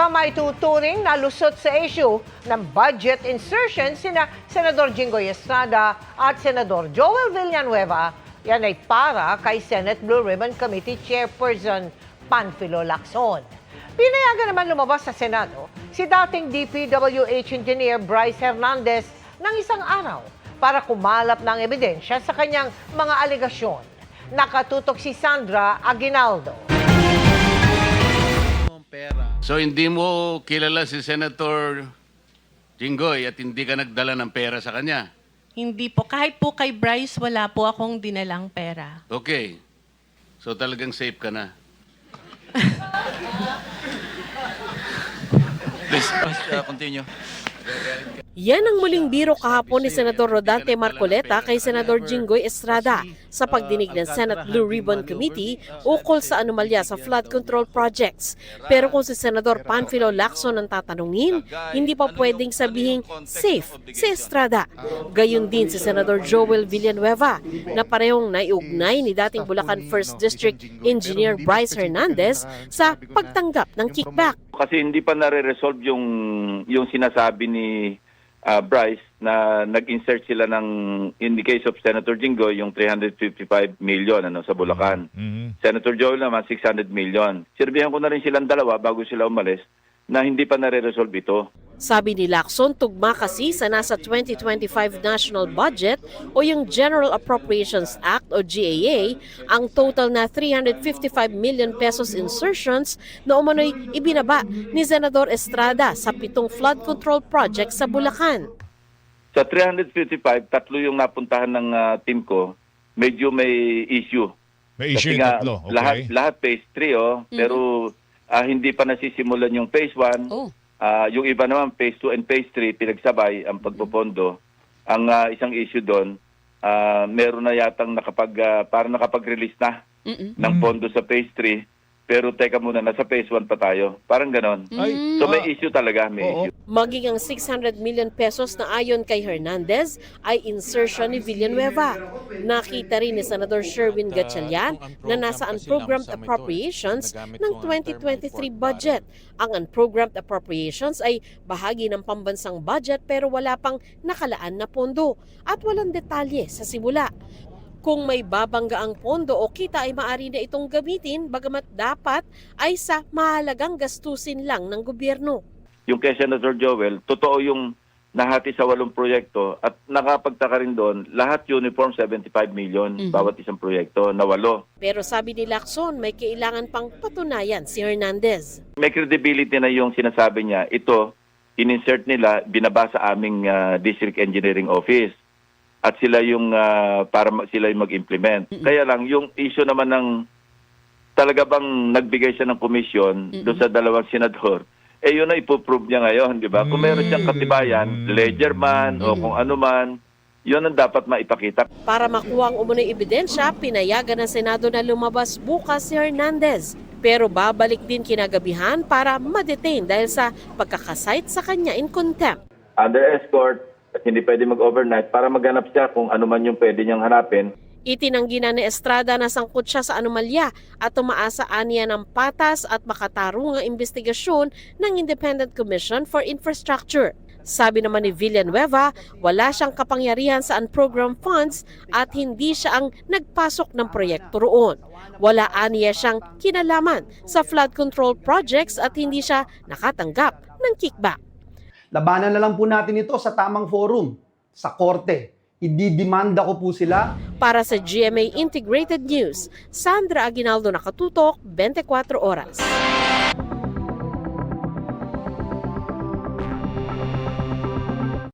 ba maituturing na lusot sa issue ng budget insertion sina Senador Jinggoy Estrada at Senador Joel Villanueva? Yan ay para kay Senate Blue Ribbon Committee Chairperson Panfilo Lacson. Pinayagan naman lumabas sa Senado si dating DPWH Engineer Bryce Hernandez ng isang araw para kumalap ng ebidensya sa kanyang mga alegasyon. Nakatutok si Sandra Aguinaldo. So hindi mo kilala si Senator Jinggoy at hindi ka nagdala ng pera sa kanya? Hindi po. Kahit po kay Bryce, wala po akong dinalang pera. Okay. So talagang safe ka na. Please, continue. Yan ang muling biro kahapon ni Senador Rodante Marcoleta kay Senador Jinggoy Estrada sa pagdinig ng Senate Blue Ribbon Committee ukol sa anomalya sa flood control projects. Pero kung si Senador Panfilo Lacson ang tatanungin, hindi pa pwedeng sabihing safe si Estrada. Gayon din si Senador Joel Villanueva na parehong naiugnay ni dating Bulacan 1st District Engineer Bryce Hernandez sa pagtanggap ng kickback. Kasi hindi pa nare-resolve yung sinasabi ni Bryce na nag-insert sila ng, in the case of Senator Jinggoy, yung 355 million sa Bulacan. Senator Joel naman 600 million. Sinabihan ko na rin silang dalawa bago sila umalis na hindi pa nare-resolve ito. Sabi ni Lacson, tugma kasi sa nasa 2025 national budget o yung General Appropriations Act o GAA ang total na 355 million pesos insertions na umano'y ibinaba ni Senador Estrada sa 7 flood control projects sa Bulacan. Sa 355, tatlo yung napuntahan ng team ko, medyo may issue. May issue Kasi yung nga, tatlo, okay. lahat phase 3, pero hindi pa nasisimulan yung phase 1. Yung iba naman, phase 2 and phase 3, pinagsabay ang pagpopondo. Ang isang issue doon, meron na yatang parang nakapag-release na ng pondo sa phase 3. Pero teka muna, nasa phase 1 pa tayo. Parang ganon. So may issue talaga, may issue. Maging ang 600 million pesos na ayon kay Hernandez ay insertion ni Villanueva. Nakita rin ni Senador Sherwin Gatchalian na nasa unprogrammed appropriations ng 2023 budget. Ang unprogrammed appropriations ay bahagi ng pambansang budget pero wala pang nakalaan na pondo at walang detalye sa simula. Kung may babangga ang pondo o kita ay maaari na itong gamitin, bagamat dapat ay sa mahalagang gastusin lang ng gobyerno. Yung kay Senator Joel, totoo yung nahati sa 8 proyekto at nakapagtaka rin doon, lahat uniform 75 million bawat isang proyekto na 8. Pero sabi ni Lacson, may kailangan pang patunayan si Hernandez. May credibility na yung sinasabi niya, ito, in-insert nila, binaba sa aming District Engineering Office. At sila yung sila yung mag-implement. Kaya lang yung issue naman ng talaga bang nagbigay siya ng komisyon doon sa dalawang senador, yun na ipoprove niya ngayon, di ba? Kung meron siyang katibayan, ledger man o kung ano man, yun ang dapat maipakita. Para makuha ang umunay ebidensya, pinayagan ng Senado na lumabas bukas si Hernandez. Pero babalik din kinagabihan para ma-detain dahil sa pagkakasite sa kanya in contempt. Under escort, at hindi pwede mag-overnight para maghanap siya kung ano man yung pwede niyang hanapin. Itinanggi na ni Estrada na sangkot siya sa anomalya at tumaasa aniya ng patas at makatarungang investigasyon ng Independent Commission for Infrastructure. Sabi naman ni Villanueva, wala siyang kapangyarihan sa unprogrammed funds at hindi siya ang nagpasok ng proyekto roon. Wala aniya siyang kinalaman sa flood control projects at hindi siya nakatanggap ng kickback. Labanan na lang po natin ito sa tamang forum, sa korte. Ididemanda ko po sila. Para sa GMA Integrated News, Sandra Aguinaldo, Nakatutok, 24 Oras.